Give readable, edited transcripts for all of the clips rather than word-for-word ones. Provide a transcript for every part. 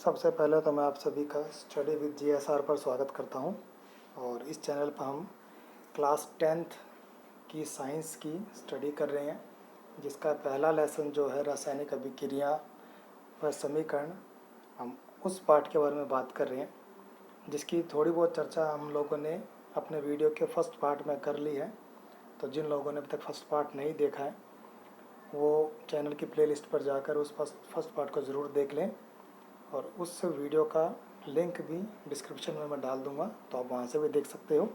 सबसे पहले तो मैं आप सभी का स्टडी विद जीएसआर पर स्वागत करता हूं। और इस चैनल पर हम क्लास 10th की साइंस की स्टडी कर रहे हैं, जिसका पहला लेसन जो है रासायनिक अभिक्रिया व समीकरण। हम उस पार्ट के बारे में बात कर रहे हैं, जिसकी थोड़ी बहुत चर्चा हम लोगों ने अपने वीडियो के फर्स्ट पार्ट में कर ली है। तो जिन लोगों ने अभी तक फर्स्ट पार्ट नहीं देखा है वो चैनल की प्लेलिस्ट पर जाकर उस फर्स्ट पार्ट को ज़रूर देख लें, और उस वीडियो का लिंक भी डिस्क्रिप्शन में मैं डाल दूंगा, तो आप वहाँ से भी देख सकते हो।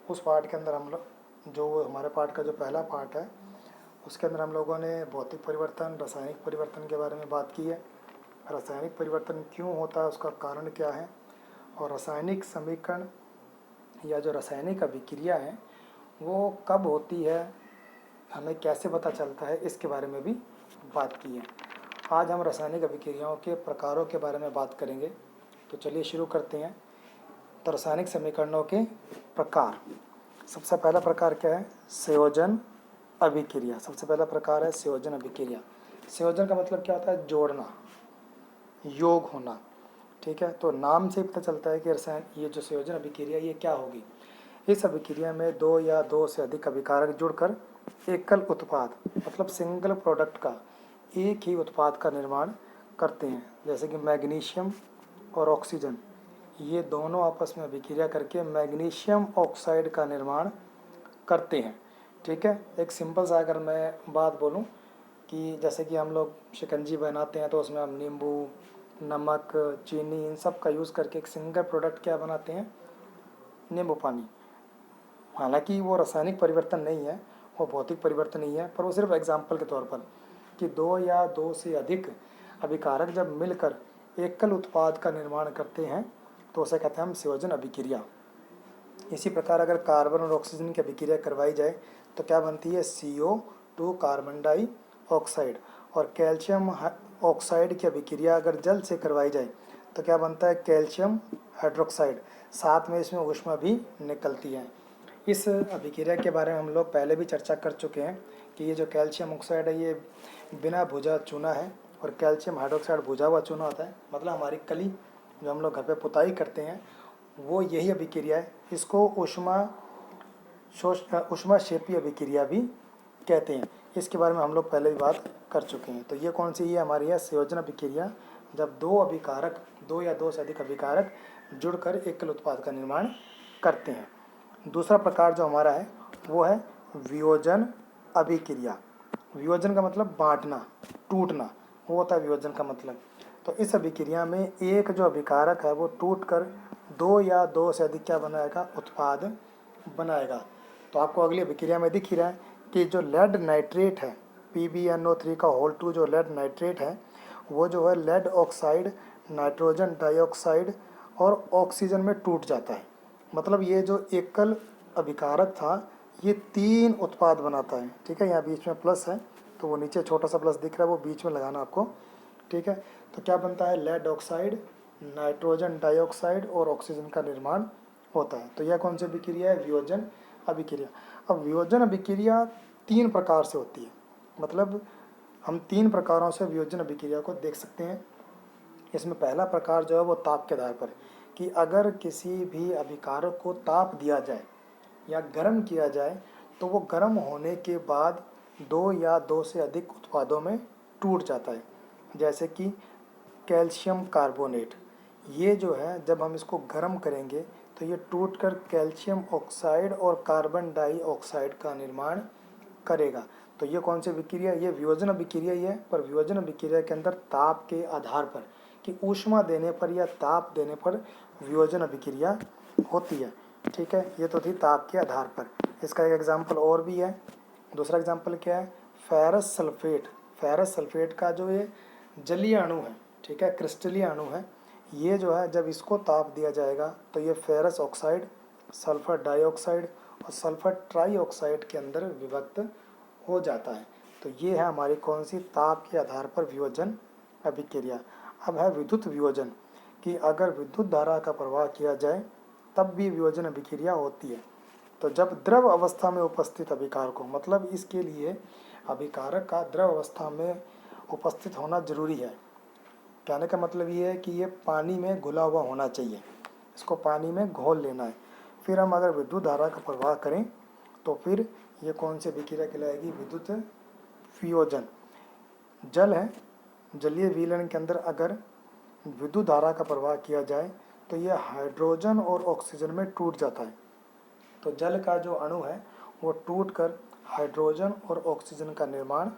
उस पार्ट के अंदर हम लोग जो हमारे पार्ट का जो पहला पार्ट है उसके अंदर हम लोगों ने भौतिक परिवर्तन, रासायनिक परिवर्तन के बारे में बात की है। रासायनिक परिवर्तन क्यों होता है, उसका कारण क्या है, और रासायनिक समीकरण या जो रासायनिक अभिक्रिया है वो कब होती है, हमें कैसे पता चलता है, इसके बारे में भी बात की है। आज हम रासायनिक अभिक्रियाओं के प्रकारों के बारे में बात करेंगे। तो चलिए शुरू करते हैं। तो रासायनिक समीकरणों के प्रकार। सबसे पहला प्रकार क्या है? संयोजन अभिक्रिया। सबसे पहला प्रकार है संयोजन अभिक्रिया। संयोजन का मतलब क्या होता है? जोड़ना, योग होना। ठीक है, तो नाम से पता चलता है कि ये जो संयोजन अभिक्रिया ये क्या होगी। इस अभिक्रिया में दो या दो से अधिक अभिकारक जुड़कर एकल उत्पाद मतलब सिंगल प्रोडक्ट का एक ही उत्पाद का निर्माण करते हैं। जैसे कि मैग्नीशियम और ऑक्सीजन, ये दोनों आपस में अभिक्रिया करके मैग्नीशियम ऑक्साइड का निर्माण करते हैं। ठीक है, एक सिंपल सा अगर मैं बात बोलूं कि जैसे कि हम लोग शिकंजी बनाते हैं तो उसमें हम नींबू, नमक, चीनी, इन सब का यूज़ करके एक सिंगल प्रोडक्ट क्या बनाते हैं? नींबू पानी। हालांकि वो रासायनिक परिवर्तन नहीं है, वो भौतिक परिवर्तन ही है, पर वो सिर्फ एग्जाम्पल के तौर पर कि दो या दो से अधिक अभिकारक जब मिलकर एकल उत्पाद का निर्माण करते हैं तो उसे कहते हैं हम संयोजन अभिक्रिया। इसी प्रकार अगर कार्बन और ऑक्सीजन की अभिक्रिया करवाई जाए तो क्या बनती है? CO2 carbon dioxide. और कैल्शियम ऑक्साइड की अभिक्रिया अगर जल से करवाई जाए तो क्या बनता है? Calcium hydroxide. साथ में इसमें ऊष्मा भी निकलती है। इस अभिक्रिया के बारे में हम लोग पहले भी चर्चा कर चुके हैं कि ये जो कैल्शियम ऑक्साइड है ये बिना भुजा चूना है, और कैल्शियम हाइड्रोक्साइड भुजा हुआ चूना होता है। मतलब हमारी कली जो हम लोग घर पे पुताई करते हैं वो यही अभिक्रिया है। इसको ऊष्माक्षेपी अभिक्रिया भी कहते हैं। इसके बारे में हम लोग पहले भी बात कर चुके हैं। तो ये कौन सी है? हमारी है संयोजन अभिक्रिया, जब दो अभिकारक, दो या दो से अधिक अभिकारक जुड़कर एकल उत्पाद का निर्माण करते हैं। दूसरा प्रकार जो हमारा है वो है वियोजन अभिक्रिया। वियोजन का मतलब बांटना, टूटना, वो होता है वियोजन का मतलब। तो इस अभिक्रिया में एक जो अभिकारक है वो टूटकर दो या दो से अधिक क्या बनाएगा? उत्पाद बनाएगा। तो आपको अगली अभिक्रिया में दिख ही रहा है कि जो लेड नाइट्रेट है, PbNO3 का होल 2 जो लेड नाइट्रेट है वो जो है लेड ऑक्साइड, नाइट्रोजन डाइऑक्साइड और ऑक्सीजन में टूट जाता है। मतलब ये जो एकल अभिकारक था ये 3 उत्पाद बनाता है। ठीक है, यहाँ बीच में प्लस है तो वो नीचे छोटा सा प्लस दिख रहा है, वो बीच में लगाना आपको। ठीक है, तो क्या बनता है? लेड ऑक्साइड, नाइट्रोजन डाइऑक्साइड और ऑक्सीजन का निर्माण होता है। तो यह कौन सी अभिक्रिया है? वियोजन अभिक्रिया। अब वियोजन अभिक्रिया 3 प्रकार से होती है। मतलब हम 3 प्रकारों से वियोजन अभिक्रिया को देख सकते हैं। इसमें पहला प्रकार जो है वो ताप के आधार पर, कि अगर किसी भी अभिकारक को ताप दिया जाए या गर्म किया जाए तो वो गर्म होने के बाद दो या दो से अधिक उत्पादों में टूट जाता है। जैसे कि कैल्शियम कार्बोनेट, ये जो है जब हम इसको गर्म करेंगे तो ये टूटकर कैल्शियम ऑक्साइड और कार्बन डाइऑक्साइड का निर्माण करेगा। तो ये कौन सी अभिक्रिया? ये वियोजन अभिक्रिया ही है, पर वियोजन अभिक्रिया के अंदर ताप के आधार पर, कि ऊष्मा देने पर या ताप देने पर वियोजन अभिक्रिया होती है। ठीक है, ये तो थी ताप के आधार पर। इसका एक एग्जाम्पल और भी है। दूसरा एग्जाम्पल क्या है? Ferrous sulphate. फेरस सल्फेट का जो ये जलीय अणु है, ठीक है, क्रिस्टलीय अणु है, ये जो है जब इसको ताप दिया जाएगा तो ये फेरस ऑक्साइड, सल्फर डाइऑक्साइड और सल्फर ट्राइऑक्साइड के अंदर विभक्त हो जाता है। तो ये है हमारी कौन सी? ताप के आधार पर वियोजन अभिक्रिया। अब है विद्युत वियोजन, कि अगर विद्युत धारा का प्रवाह किया जाए तब भी वियोजन अभिक्रिया होती है। तो जब द्रव अवस्था में उपस्थित अभिकारक को, मतलब इसके लिए अभिकारक का द्रव अवस्था में उपस्थित होना जरूरी है। कहने का मतलब ये है कि ये पानी में घुला हुआ होना चाहिए, इसको पानी में घोल लेना है। फिर हम अगर विद्युत धारा का प्रवाह करें तो फिर ये कौन सी अभिक्रिया कहलाएगी? विद्युत वियोजन। जल है, जलीय विलयन के अंदर अगर विद्युत धारा का प्रवाह किया जाए तो यह हाइड्रोजन और ऑक्सीजन में टूट जाता है। तो जल का जो अणु है वो टूटकर हाइड्रोजन और ऑक्सीजन का निर्माण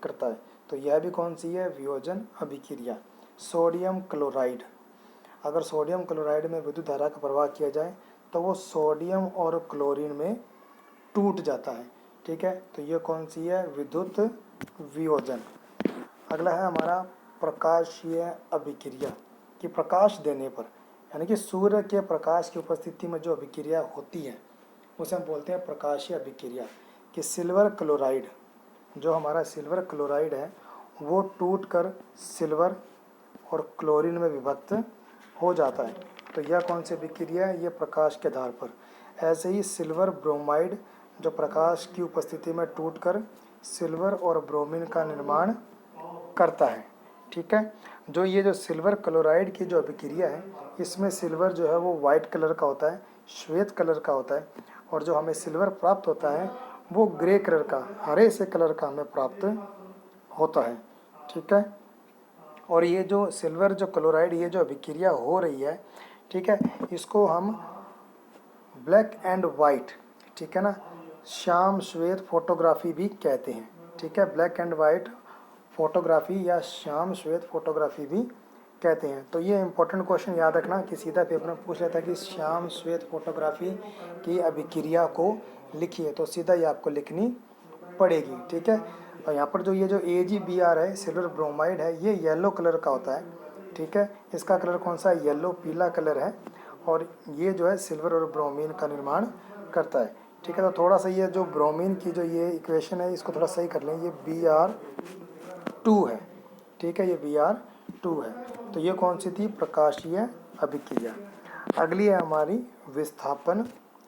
करता है। तो यह भी कौन सी है? वियोजन अभिक्रिया। सोडियम क्लोराइड, अगर सोडियम क्लोराइड में विद्युत धारा का प्रवाह किया जाए तो वो सोडियम और क्लोरीन में टूट जाता है। ठीक है, तो ये कौन सी है? विद्युत वियोजन। अगला है हमारा प्रकाशीय अभिक्रिया, कि प्रकाश देने पर, यानी कि सूर्य के प्रकाश की उपस्थिति में जो अभिक्रिया होती है उसे हम बोलते हैं प्रकाशीय अभिक्रिया। कि सिल्वर क्लोराइड, जो हमारा सिल्वर क्लोराइड है वो टूटकर सिल्वर और क्लोरीन में विभक्त हो जाता है। तो यह कौन सी अभिक्रिया है? ये प्रकाश के आधार पर। ऐसे ही सिल्वर ब्रोमाइड, जो प्रकाश की उपस्थिति में टूटकर सिल्वर और ब्रोमीन का निर्माण करता है। ठीक है, जो सिल्वर क्लोराइड की जो अभिक्रिया है इसमें सिल्वर जो है वो वाइट कलर का होता है, श्वेत कलर का होता है, और जो हमें सिल्वर प्राप्त होता है वो ग्रे कलर का, हरे से कलर का हमें प्राप्त होता है। ठीक है, और ये जो सिल्वर जो क्लोराइड ये जो अभिक्रिया हो रही है, ठीक है, इसको हम ब्लैक एंड वाइट, ठीक है ना, श्याम श्वेत फोटोग्राफी भी कहते हैं। ठीक है, ब्लैक एंड वाइट फोटोग्राफी या श्याम श्वेत फोटोग्राफी भी कहते हैं। तो ये इंपॉर्टेंट क्वेश्चन याद रखना कि सीधा पेपर में पूछ लेता है कि श्याम श्वेत फोटोग्राफी की अभिक्रिया को लिखिए, तो सीधा ये आपको लिखनी पड़ेगी। ठीक है, और यहाँ पर जो ये जो AgBr है, सिल्वर ब्रोमाइड है, ये येलो कलर का होता है। ठीक है, इसका कलर कौन सा है? येलो, पीला कलर है, और ये जो है सिल्वर और ब्रोमीन का निर्माण करता है। ठीक है, तो थोड़ा सा ये जो ब्रोमीन की जो ये इक्वेशन है इसको थोड़ा सही कर लें, ये Br2 है। ठीक है, ये Br2 है। तो ये कौन सी थी? प्रकाशीय अभिक्रिया। अगली है हमारी विस्थापन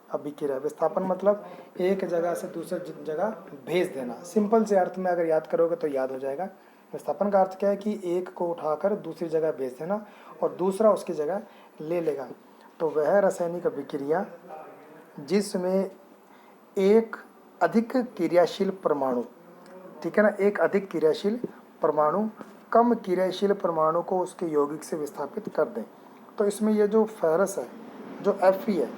अभिक्रिया। विस्थापन मतलब एक जगह से दूसरी जगह भेज देना। सिंपल से अर्थ में अगर याद करोगे तो याद हो जाएगा। विस्थापन का अर्थ क्या है? कि एक को उठाकर दूसरी जगह भेज देना और दूसरा उसकी जगह ले लेगा। तो वह रासायनिक अभिक्रिया जिसमें एक अधिक क्रियाशील परमाणु, ठीक है ना, एक अधिक क्रियाशील परमाणु कम क्रियाशील परमाणु को उसके यौगिक से विस्थापित कर दें। तो इसमें ये जो फेरस है, जो Fe है,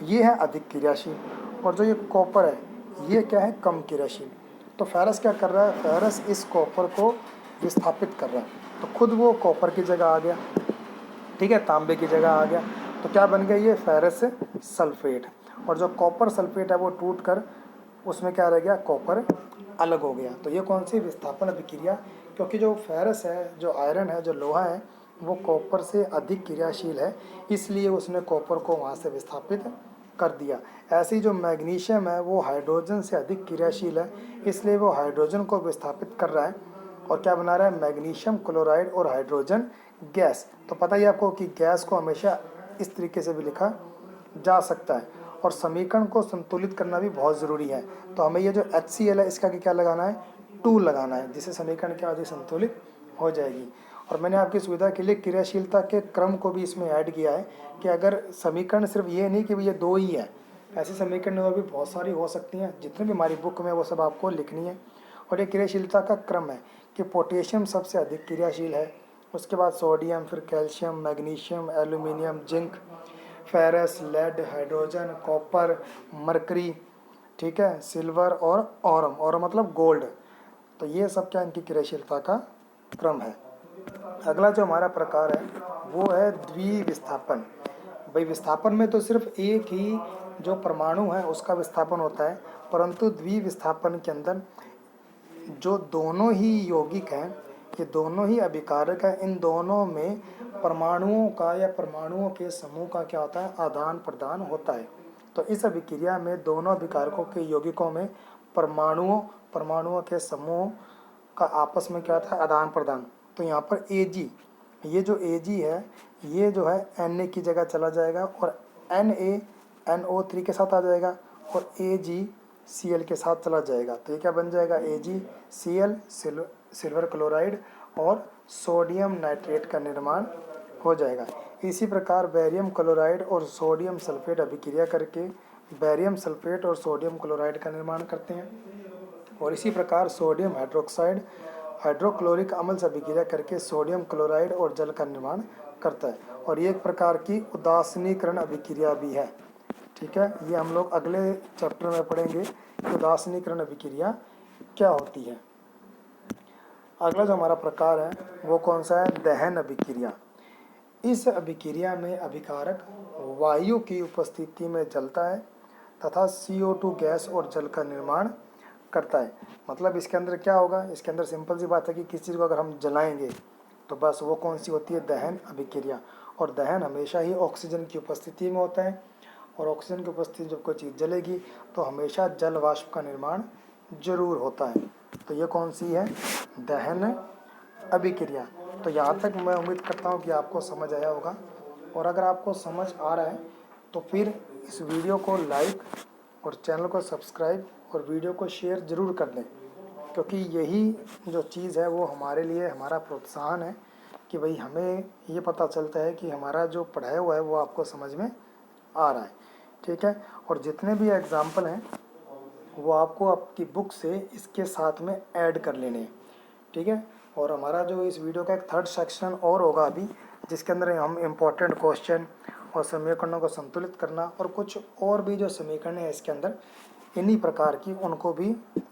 ये है अधिक क्रियाशील, और जो ये कॉपर है ये क्या है? कम क्रियाशील। तो फेरस क्या कर रहा है? फेरस इस कॉपर को विस्थापित कर रहा है, तो खुद वो कॉपर की जगह आ गया। ठीक है, तांबे की जगह आ गया, तो क्या बन गया? ये फेरस सल्फेट। और जो कॉपर सल्फेट है वो टूट कर उसमें क्या रह गया? कॉपर अलग हो गया। तो ये कौन सी? विस्थापन अभिक्रिया। क्योंकि जो फेरस है, जो आयरन है, जो लोहा है, वो कॉपर से अधिक क्रियाशील है, इसलिए उसने कॉपर को वहाँ से विस्थापित कर दिया। ऐसे ही जो मैग्नीशियम है वो हाइड्रोजन से अधिक क्रियाशील है, इसलिए वो हाइड्रोजन को विस्थापित कर रहा है और क्या बना रहा है? मैग्नीशियम क्लोराइड और हाइड्रोजन गैस। तो पता ही आपको कि गैस को हमेशा इस तरीके से भी लिखा जा सकता है, और समीकरण को संतुलित करना भी बहुत ज़रूरी है। तो हमें ये जो HCl है इसका क्या लगाना है? 2 लगाना है, जिससे समीकरण क्या हो जाए? संतुलित हो जाएगी। और मैंने आपकी सुविधा के लिए क्रियाशीलता के क्रम को भी इसमें ऐड किया है कि अगर समीकरण सिर्फ ये नहीं कि ये 2 ही है, ऐसी समीकरण और भी बहुत सारी हो सकती हैं, जितनी भी हमारी बुक में वो सब आपको लिखनी है। और ये क्रियाशीलता का क्रम है कि पोटेशियम सबसे अधिक क्रियाशील है, उसके बाद सोडियम, फिर calcium, magnesium, aluminium, zinc, ferrous, lead, hydrogen, copper, mercury, ठीक है, सिल्वर और ऑरम मतलब गोल्ड। तो ये सब क्या इनकी क्रियाशीलता का क्रम है। अगला जो हमारा प्रकार है वो है द्विविस्थापन। भाई विस्थापन में तो सिर्फ एक ही जो परमाणु है उसका विस्थापन होता है, परंतु द्विविस्थापन के अंदर जो दोनों ही यौगिक हैं, ये दोनों ही अभिकारक हैं, इन दोनों में परमाणुओं का या परमाणुओं के समूह का क्या होता है? आदान प्रदान होता है। तो इस अभिक्रिया में दोनों अभिकारकों के यौगिकों में परमाणुओं के समूह का आपस में क्या होता है? आदान प्रदान। तो यहाँ पर Ag, ये जो Ag है ये जो है Na की जगह चला जाएगा और NaNO3 के साथ आ जाएगा और AgCl के साथ चला जाएगा। तो ये क्या बन जाएगा? AgCl सिल्वर क्लोराइड और सोडियम नाइट्रेट का निर्माण हो जाएगा। इसी प्रकार बेरियम क्लोराइड और सोडियम सल्फेट अभिक्रिया करके बेरियम सल्फेट और सोडियम क्लोराइड का निर्माण करते हैं। और इसी प्रकार सोडियम हाइड्रोक्साइड हाइड्रोक्लोरिक अम्ल से अभिक्रिया करके सोडियम क्लोराइड और जल का निर्माण करता है। और ये एक प्रकार की उदासीनीकरण अभिक्रिया भी है। ठीक है, ये हम लोग अगले चैप्टर में पढ़ेंगे कि उदासीनीकरण अभिक्रिया क्या होती है। अगला जो हमारा प्रकार है वो कौन सा है? दहन अभिक्रिया। इस अभिक्रिया में अभिकारक वायु की उपस्थिति में जलता है तथा CO2 गैस और जल का निर्माण करता है। मतलब इसके अंदर क्या होगा? इसके अंदर सिंपल सी बात है कि किसी चीज़ को अगर हम जलाएंगे तो बस वो कौन सी होती है? दहन अभिक्रिया। और दहन हमेशा ही ऑक्सीजन की उपस्थिति में होता है। और ऑक्सीजन की उपस्थिति जब कोई चीज़ जलेगी तो हमेशा जल वाष्प का निर्माण जरूर होता है। तो ये कौन सी है? दहन अभिक्रिया। तो यहाँ तक मैं उम्मीद करता हूँ कि आपको समझ आया होगा। और अगर आपको समझ आ रहा है तो फिर इस वीडियो को लाइक और चैनल को सब्सक्राइब और वीडियो को शेयर ज़रूर कर दें, क्योंकि यही जो चीज़ है वो हमारे लिए हमारा प्रोत्साहन है कि भाई हमें ये पता चलता है कि हमारा जो पढ़ाया हुआ है वो आपको समझ में आ रहा है। ठीक है, और जितने भी एग्जाम्पल हैं वो आपको आपकी बुक से इसके साथ में ऐड कर लेने हैं। ठीक है, और हमारा जो इस वीडियो का एक थर्ड सेक्शन और होगा अभी, जिसके अंदर हम इम्पोर्टेंट क्वेश्चन और समीकरणों को संतुलित करना और कुछ और भी जो समीकरण है इसके अंदर इन्हीं प्रकार की उनको भी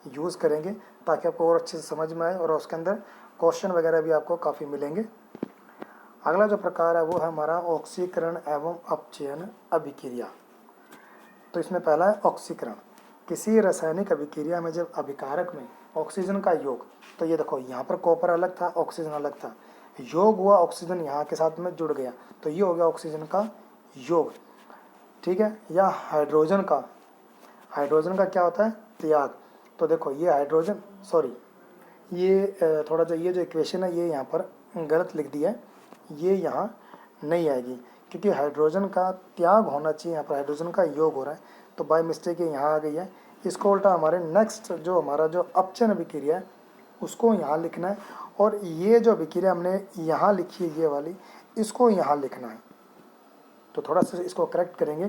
यूज़ करेंगे ताकि आपको और अच्छे से समझ में आए और उसके अंदर क्वेश्चन वगैरह भी आपको काफ़ी मिलेंगे। अगला जो प्रकार है वो है हमारा ऑक्सीकरण एवं अपचयन अभिक्रिया। तो इसमें पहला है ऑक्सीकरण। किसी रासायनिक अभिक्रिया में जब अभिकारक में ऑक्सीजन का योग, तो ये देखो यहाँ पर कॉपर अलग था, ऑक्सीजन अलग था, योग हुआ, ऑक्सीजन यहाँ के साथ में जुड़ गया, तो ये हो गया ऑक्सीजन का योग। ठीक है, या हाइड्रोजन का क्या होता है? त्याग। तो देखो ये हाइड्रोजन, सॉरी ये थोड़ा सा ये जो इक्वेशन है ये यहाँ पर गलत लिख दिया है, ये यहाँ नहीं आएगी क्योंकि हाइड्रोजन का त्याग होना चाहिए, यहाँ पर हाइड्रोजन का योग हो रहा है, तो बाय मिस्टेक ये यहाँ आ गई है। इसको उल्टा हमारे नेक्स्ट जो हमारा जो अपचयन अभिक्रिया है उसको यहाँ लिखना है, और ये जो अभिक्रिया हमने यहाँ लिखी है ये वाली, इसको यहाँ लिखना है। तो थोड़ा सा इसको करेक्ट करेंगे।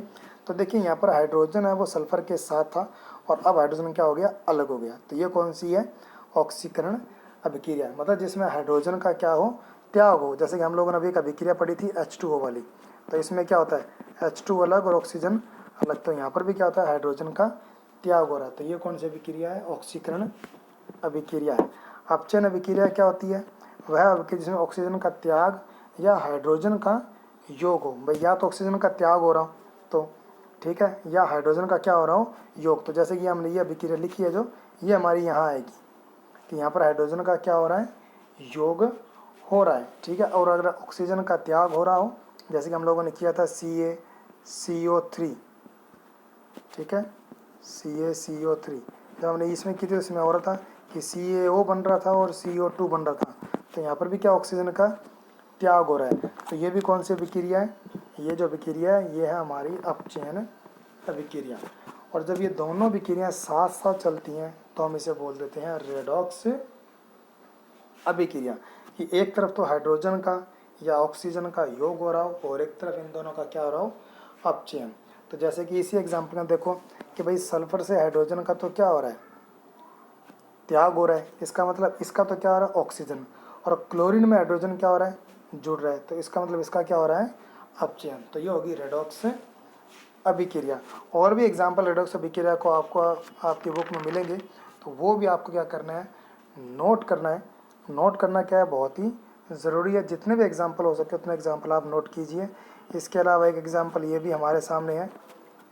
तो देखिए यहाँ पर हाइड्रोजन है वो सल्फर के साथ था और अब हाइड्रोजन क्या हो गया? अलग हो गया। तो ये कौन सी है? ऑक्सीकरण अभिक्रिया, मतलब जिसमें हाइड्रोजन का क्या हो? त्याग हो। जैसे कि हम लोगों ने अभी एक अभिक्रिया पढ़ी थी H2O वाली, तो इसमें क्या होता है? H2 अलग और ऑक्सीजन अलग। तो यहाँ पर भी क्या होता है? हाइड्रोजन का त्याग हो रहा है। तो ये कौन सी अभिक्रिया है? ऑक्सीकरण अभिक्रिया है। अपचयन अभिक्रिया क्या होती है? वह अभिक्रिया जिसमें ऑक्सीजन का त्याग या हाइड्रोजन का योग हो। भाई या तो ऑक्सीजन का त्याग हो रहा हो तो ठीक है, या हाइड्रोजन का क्या हो रहा हो? योग। तो जैसे कि हमने ये अभिक्रिया लिखी है जो, ये हमारी यहाँ आएगी कि यहाँ पर हाइड्रोजन का क्या हो रहा है? योग हो रहा है। ठीक है, और अगर ऑक्सीजन का त्याग हो रहा हो, जैसे कि हम लोगों ने किया था CaCO3, ठीक है, CaCO3 जब हमने इसमें की थी इसमें हो रहा था कि CaO बन रहा था और CO2 बन रहा था। तो यहाँ पर भी क्या ऑक्सीजन का त्याग हो रहा है। तो ये भी कौन सी अभिक्रिया है? ये जो अभिक्रिया है ये है हमारी अपचयन अभिक्रिया। और जब ये दोनों अभिक्रियाएं साथ साथ चलती हैं तो हम इसे बोल देते हैं रेडॉक्स अभिक्रिया, कि एक तरफ तो हाइड्रोजन का या ऑक्सीजन का योग हो रहा हो और एक तरफ इन दोनों का क्या हो रहा हो? अपचयन। तो जैसे कि इसी एग्जाम्पल में देखो कि भाई सल्फर से हाइड्रोजन का तो क्या हो रहा है? त्याग हो रहा है। इसका मतलब इसका तो क्या हो रहा है? ऑक्सीजन। और क्लोरीन में हाइड्रोजन क्या हो रहा है? जुड़ रहा है। तो इसका मतलब इसका क्या हो रहा है? अपचयन। तो ये होगी रेडॉक्स अभिक्रिया। और भी एग्जाम्पल रेडॉक्स अभिक्रिया को आपको आपकी बुक में मिलेंगे, तो वो भी आपको क्या करना है? नोट करना है। नोट करना क्या है? बहुत ही ज़रूरी है। जितने भी एग्जाम्पल हो सके उतने एग्जाम्पल आप नोट कीजिए। इसके अलावा एक एग्जाम्पल ये भी हमारे सामने है,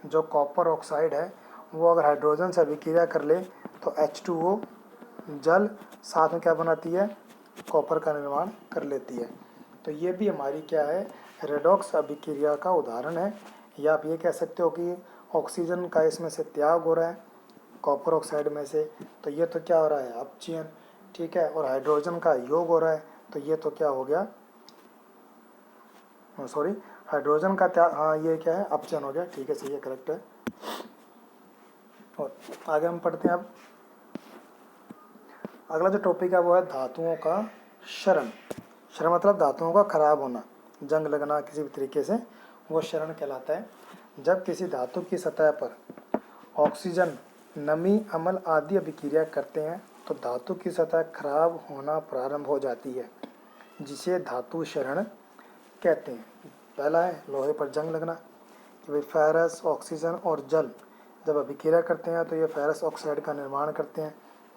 जो कॉपर ऑक्साइड है वो अगर हाइड्रोजन से अभिक्रिया कर ले तो H2O जल साथ में क्या बनाती है? कॉपर का निर्माण कर लेती है। तो ये भी हमारी क्या है? रेडॉक्स अभिक्रिया का उदाहरण है। या आप ये कह सकते हो कि ऑक्सीजन का इसमें से त्याग हो रहा है कॉपर ऑक्साइड में से, तो ये तो क्या हो रहा है? अपचयन। ठीक है, और हाइड्रोजन का योग हो रहा है, तो ये तो क्या हो गया? सॉरी, हाइड्रोजन का त्याग, हाँ ये क्या है? अपचयन हो गया। ठीक है, सही है, करेक्ट है। और आगे हम पढ़ते हैं अब। अगला जो टॉपिक है वो है धातुओं का क्षरण। क्षरण मतलब धातुओं का खराब होना, जंग लगना किसी भी तरीके से, वो क्षरण कहलाता है। जब किसी धातु की सतह पर ऑक्सीजन, नमी, अम्ल आदि अभिक्रिया करते हैं तो धातु की सतह खराब होना प्रारंभ हो जाती है, जिसे धातु क्षरण कहते हैं। पहला है लोहे पर जंग लगना, कि भाई फेरस, ऑक्सीजन और जल जब अभिक्रिया करते हैं तो ये फेरस ऑक्साइड का निर्माण करते हैं।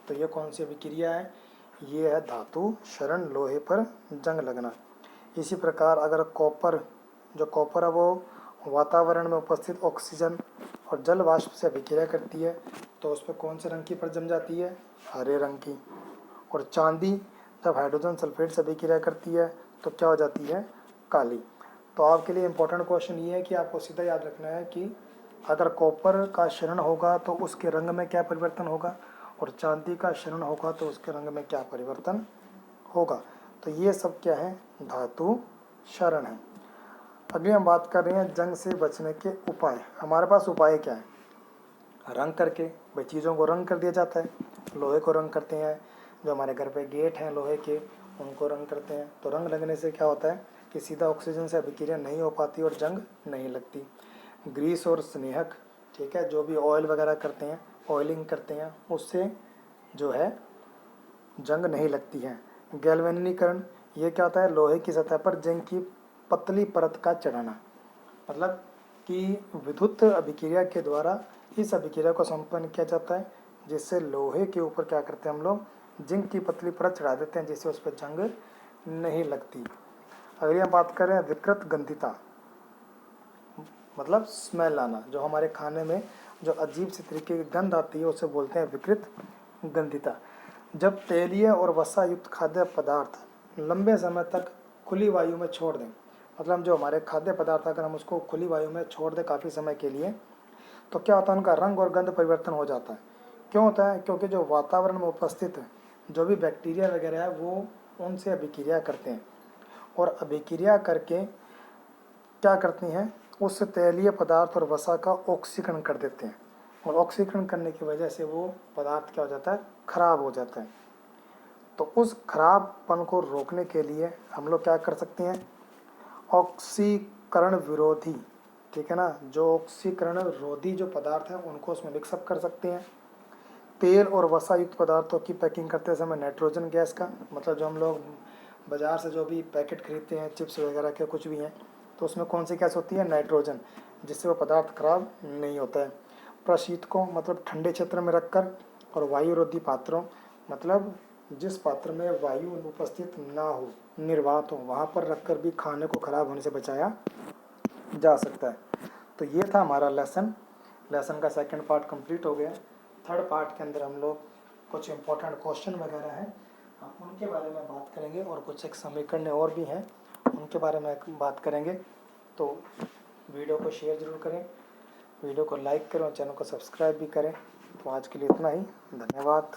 तो ये कौन सी अभिक्रिया है? ये है धातु क्षरण, लोहे पर जंग लगना। इसी प्रकार अगर कॉपर, जो कॉपर है वो वातावरण में उपस्थित ऑक्सीजन और जल वाष्प से अभिक्रिया करती है तो उस पर कौन से रंग की परत जम जाती है? हरे रंग की। और चांदी जब हाइड्रोजन सल्फेट से अभिक्रिया करती है तो क्या हो जाती है? काली। तो आपके लिए इम्पोर्टेंट क्वेश्चन ये है कि आपको सीधा याद रखना है कि अगर कॉपर का क्षरण होगा तो उसके रंग में क्या परिवर्तन होगा, और चांदी का क्षरण होगा तो उसके रंग में क्या परिवर्तन होगा। तो ये सब क्या है? धातु क्षरण है। अभी हम बात कर रहे हैं जंग से बचने के उपाय। हमारे पास उपाय क्या है? रंग करके, भाई चीज़ों को रंग कर दिया जाता है। लोहे को रंग करते हैं, जो हमारे घर पे गेट हैं लोहे के उनको रंग करते हैं। तो रंग लगने से क्या होता है कि सीधा ऑक्सीजन से अभिक्रिया नहीं हो पाती और जंग नहीं लगती। ग्रीस और स्नेहक, ठीक है, जो भी ऑयल वगैरह करते हैं, ऑयलिंग करते हैं, उससे जो है जंग नहीं लगती है। गैल्वेनीकरण, ये क्या होता है? लोहे की सतह पर जिंक की पतली परत का चढ़ाना, मतलब कि विद्युत अभिक्रिया के द्वारा इस अभिक्रिया को संपन्न किया जाता है, जिससे लोहे के ऊपर क्या करते हैं हम लोग? जिंक की पतली परत चढ़ा देते हैं, जिससे उस पर जंग नहीं लगती। अगर यह बात करें विकृत गंधिता, मतलब स्मेल आना, जो हमारे खाने में जो अजीब सी तरीके की गंध आती है उसे बोलते हैं विकृत गंधिता। जब तेलीय और वसा युक्त खाद्य पदार्थ लंबे समय तक खुली वायु में छोड़ दें, मतलब जो हमारे खाद्य पदार्थ अगर हम उसको खुली वायु में छोड़ दें काफ़ी समय के लिए, तो क्या होता है? उनका रंग और गंध परिवर्तन हो जाता है। क्यों होता है? क्योंकि जो वातावरण में उपस्थित है जो भी बैक्टीरिया वगैरह है वो उनसे अभिक्रिया करते हैं, और अभिक्रिया करके क्या करती हैं? उस तेलीय पदार्थ और वसा का ऑक्सीकरण कर देते हैं, और ऑक्सीकरण करने की वजह से वो पदार्थ क्या हो जाता है? खराब हो जाता है। तो उस खराबपन को रोकने के लिए हम लोग क्या कर सकते हैं? ऑक्सीकरण विरोधी, ठीक है ना, जो ऑक्सीकरण रोधी जो पदार्थ हैं उनको उसमें मिक्सअप कर सकते हैं। तेल और वसा युक्त पदार्थों की पैकिंग करते समय नाइट्रोजन गैस का, मतलब जो हम लोग बाज़ार से जो भी पैकेट खरीदते हैं चिप्स वगैरह के कुछ भी हैं, तो उसमें कौन सी गैस होती है? नाइट्रोजन, जिससे वो पदार्थ खराब नहीं होता है। प्रशीतकों, मतलब ठंडे क्षेत्र में रखकर, और वायुरोधी पात्रों, मतलब जिस पात्र में वायु उपस्थित ना हो, निर्वात हो, वहाँ पर रखकर भी खाने को खराब होने से बचाया जा सकता है। तो ये था हमारा लेसन का सेकंड पार्ट कंप्लीट हो गया। थर्ड पार्ट के अंदर हम लोग कुछ इंपॉर्टेंट क्वेश्चन वगैरह हैं, हम उनके बारे में बात करेंगे, और कुछ एक समीकरण और भी हैं उनके बारे में बात करेंगे। तो वीडियो को शेयर ज़रूर करें, वीडियो को लाइक करें और चैनल को सब्सक्राइब भी करें। तो आज के लिए इतना ही, धन्यवाद।